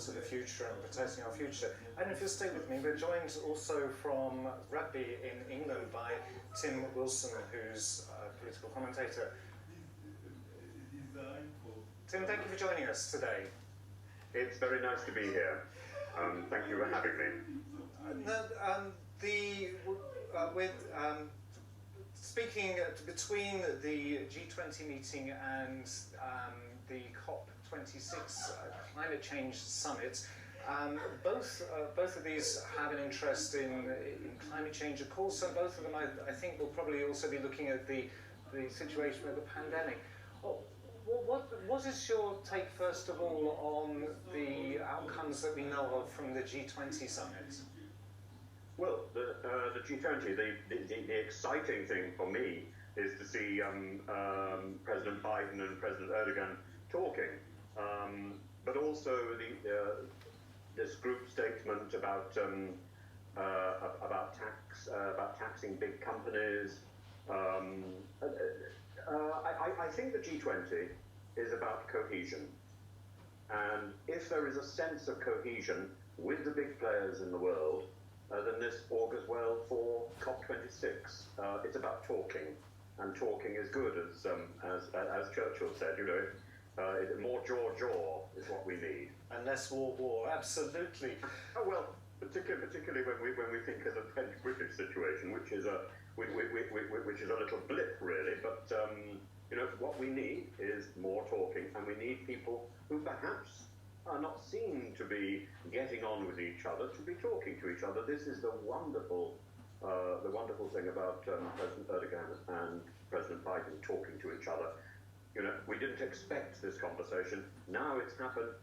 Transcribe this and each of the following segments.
to the future and protecting our future. And if you'll stay with me, we're joined also from rugby in England by Tim Wilson, who's a political commentator. Tim, thank you for joining us today. It's very nice to be here. Thank you for having me. Speaking between the G20 meeting and the COP26 climate change summit, both of these have an interest in climate change, of course, and both of them, I think, will probably also be looking at the situation with the pandemic. What is your take, first of all, on the outcomes that we know of from the G20 summit? Well, the G20, the exciting thing for me is to see President Biden and President Erdogan talking, but also this group statement about taxing big companies. I think the G20 is about cohesion, and if there is a sense of cohesion with the big players in the world, then this augurs well for COP26. It's about talking, and talking is good, as Churchill said. You know, more jaw is what we need, and less war. Absolutely. Oh well, particularly when we think of the French-British situation, which is a little blip, really. But you know, what we need is more talking, and we need people who perhaps are not seen to be getting on with each other, to be talking to each other. This is the wonderful thing about President Erdogan and President Biden talking to each other. You know, we didn't expect this conversation. Now it's happened.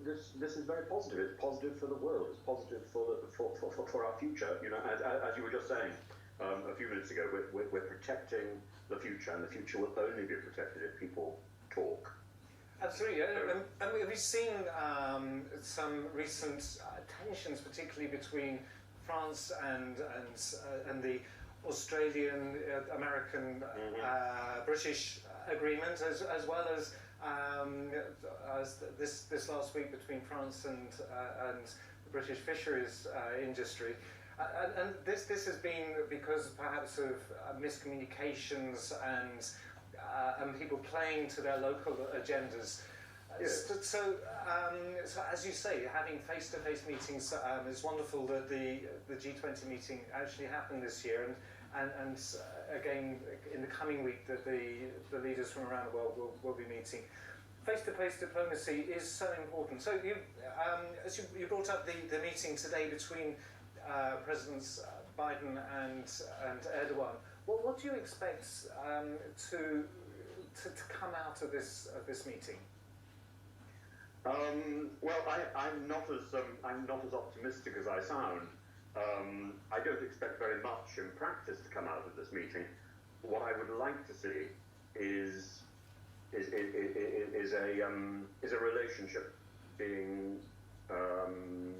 This is very positive. It's positive for the world. It's positive for our future. You know, as you were just saying a few minutes ago, we're protecting the future, and the future will only be protected if people talk. Absolutely, and we've seen some recent tensions, particularly between France and the Australian, American, British agreement, as well as this last week between France and the British fisheries industry. And this has been because perhaps of miscommunications and people playing to their local agendas. Yes. So as you say, having face-to-face meetings is wonderful that the G20 meeting actually happened this year, and again in the coming week that the leaders from around the world will be meeting. Face-to-face diplomacy is so important. So as you brought up the meeting today between Presidents Biden and Erdogan. What do you expect to come out of this meeting? Well, I'm not as optimistic as I sound. I don't expect very much in practice to come out of this meeting. What I would like to see is a relationship being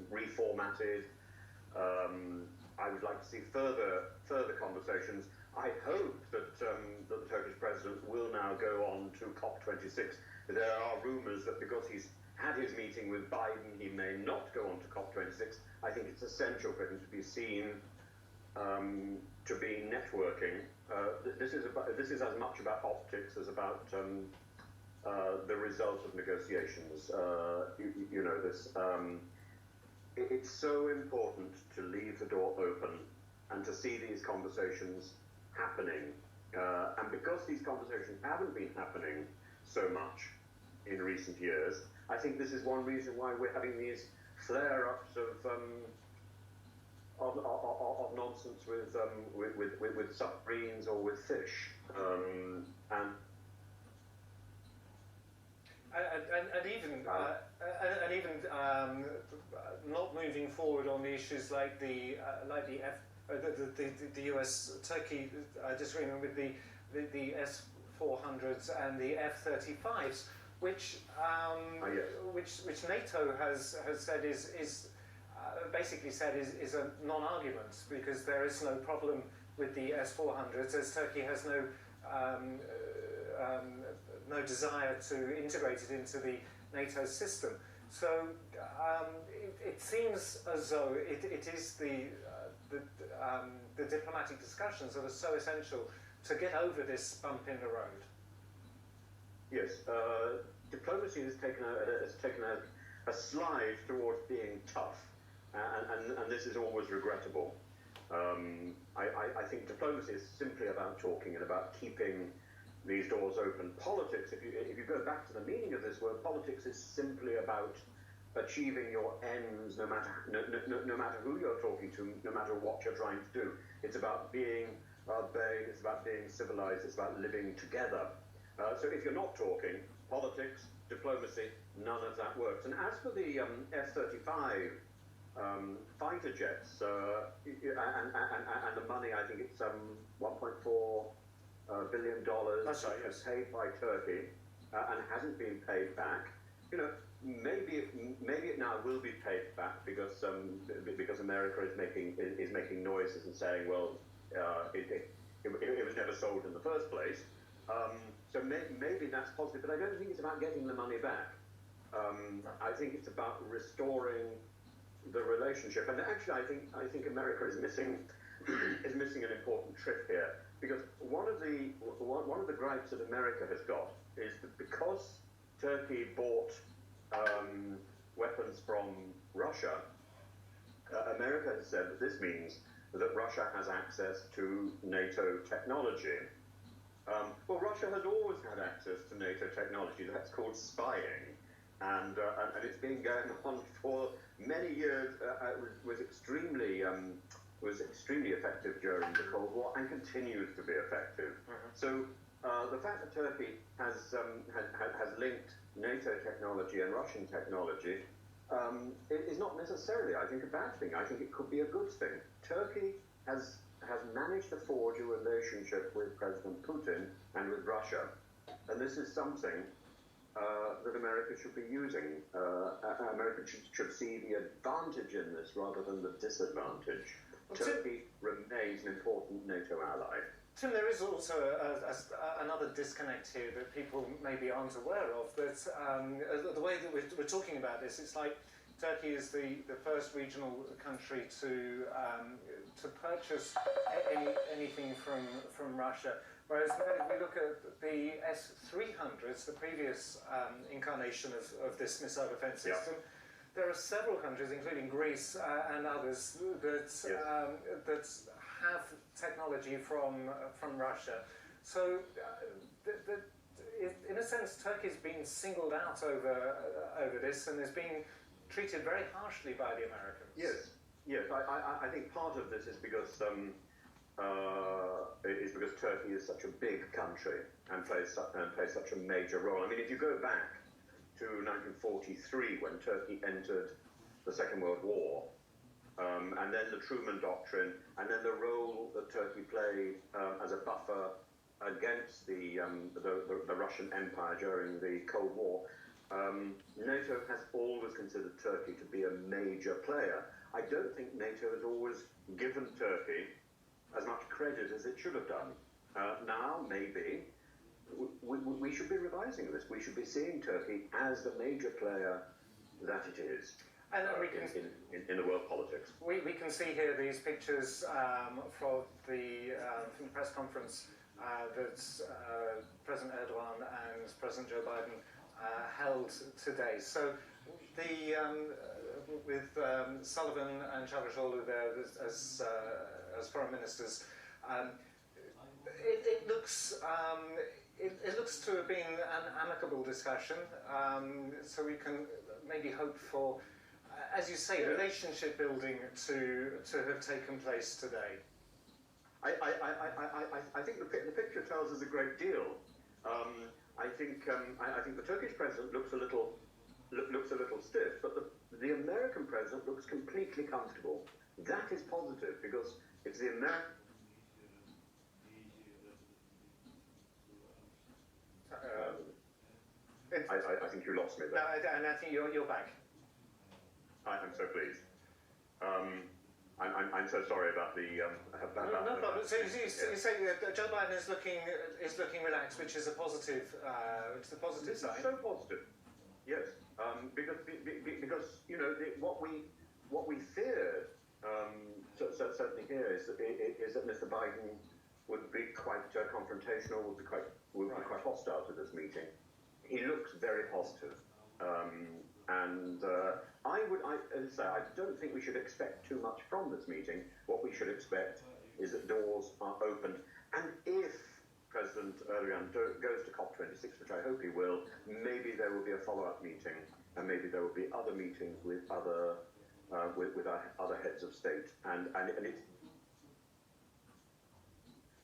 reformatted. I would like to see further conversations. I hope that the Turkish president will now go on to COP26. There are rumours that because he's had his meeting with Biden, he may not go on to COP26. I think it's essential for him to be seen to be networking. This is as much about optics as about the result of negotiations. You know this. It's so important to leave the door open and to see these conversations happening. And because these conversations haven't been happening so much in recent years, I think this is one reason why we're having these flare-ups of nonsense with submarines or with fish. And even not moving forward on the issues like the US Turkey disagreement with the S-400s and the F-35s, which NATO has said is basically said is a non-argument, because there is no problem with the S-400s, as Turkey has no desire to integrate it into the NATO system. So it seems as though it is the diplomatic discussions that are so essential to get over this bump in the road. Yes, diplomacy has taken a slide towards being tough, and this is always regrettable. I think diplomacy is simply about talking and about keeping these doors open. Politics, if you go back to the meaning of this word, politics is simply about achieving your ends, no matter who you're talking to, no matter what you're trying to do. It's about being obeyed, it's about being civilized, it's about living together. So if you're not talking, politics, diplomacy, none of that works. And as for the F-35 fighter jets and the money, I think it's $1.4 billion That's right, yes. paid by Turkey and hasn't been paid back. You know, maybe it now will be paid back because America is making noises and saying, well, it was never sold in the first place. So maybe that's positive, but I don't think it's about getting the money back. I think it's about restoring the relationship. And actually, I think America is missing an important trick here, because one of the gripes that America has got is that because Turkey bought weapons from Russia, America has said that this means that Russia has access to NATO technology. Well, Russia has always had access to NATO technology. That's called spying, and it's been going on for many years. Was extremely effective during the Cold War and continues to be effective. So the fact that Turkey has linked NATO technology and Russian technology is not necessarily, I think, a bad thing. I think it could be a good thing. Turkey has managed to forge a relationship with President Putin and with Russia, and this is something that America should be using. America should see the advantage in this rather than the disadvantage. Turkey remains an important NATO ally. Tim, there is also another disconnect here that people maybe aren't aware of. That the way that we're talking about this, it's like Turkey is the first regional country to purchase anything from Russia. Whereas if we look at the S-300s, the previous incarnation of this missile defense system, there are several countries, including Greece and others, that have technology from Russia. So, in a sense, Turkey's been singled out over this and is being treated very harshly by the Americans. Yes. I think part of this is because Turkey is such a big country and plays such a major role. I mean, if you go back to 1943, when Turkey entered the Second World War, and then the Truman Doctrine, and then the role that Turkey played as a buffer against the Russian Empire during the Cold War, NATO has always considered Turkey to be a major player. I don't think NATO has always given Turkey as much credit as it should have done. Now, maybe, we should be revising this. We should be seeing Turkey as the major player that it is. And in the world politics. We can see here these pictures from the press conference that President Erdogan and President Joe Biden held today. So with Sullivan and Çavuşoğlu there as foreign ministers, it looks to have been an amicable discussion. So we can maybe hope for, as you say, relationship building to have taken place today. I think the picture tells us a great deal. I think the Turkish president looks a little stiff, but the American president looks completely comfortable. That is positive because it's the American. I think you lost me there. No, and I think you're back. I'm so pleased. I'm so sorry about the. No problem. So you say that Joe Biden is looking relaxed, which is a positive. It's a positive sign. So positive. Yes, because you know, what we feared, certainly here, is that Mr. Biden would be quite confrontational, would be quite hostile to this meeting. He looks very positive, and as I say, I don't think we should expect too much from this meeting. What we should expect is that doors are opened, and if President Erdogan goes to COP26, which I hope he will, maybe there will be a follow-up meeting, and maybe there will be other meetings with other other heads of state, and it's.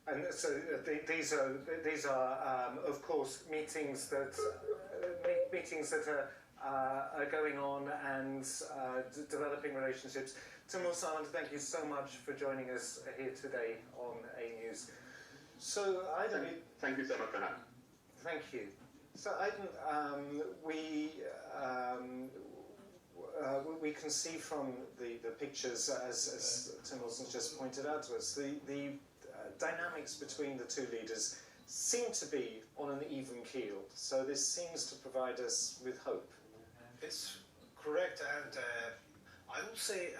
And so these are of course meetings that are going on and developing relationships. Timur Sand, thank you so much for joining us here today on A News. So Thank you so much for having me. Thank you. So we can see from the pictures, as Tim Wilson's just pointed out to us, the dynamics between the two leaders seem to be on an even keel. So this seems to provide us with hope. It's correct, and I would say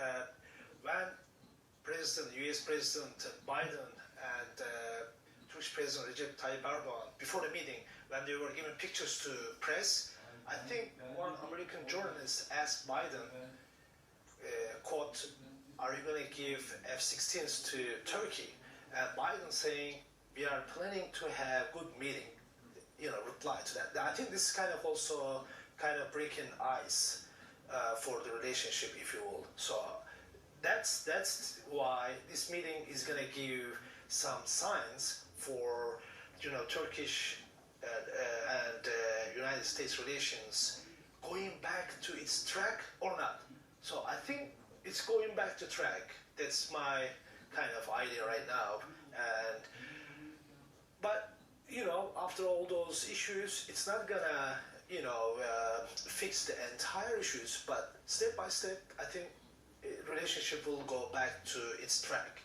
when US President Biden and Turkish President Recep Tayyip Erdogan, before the meeting, when they were giving pictures to press, I think one American journalist asked Biden, quote, "Are you going to give F-16s to Turkey?" And Biden saying, "We are planning to have good meeting," reply to that. I think this is kind of also kind of breaking ice for the relationship, if you will. So that's why this meeting is going to give some signs for Turkish and United States relations going back to its track or not. So I think it's going back to track. That's my kind of idea right now. But after all those issues, it's not gonna fix the entire issues. But step by step, I think relationship will go back to its track.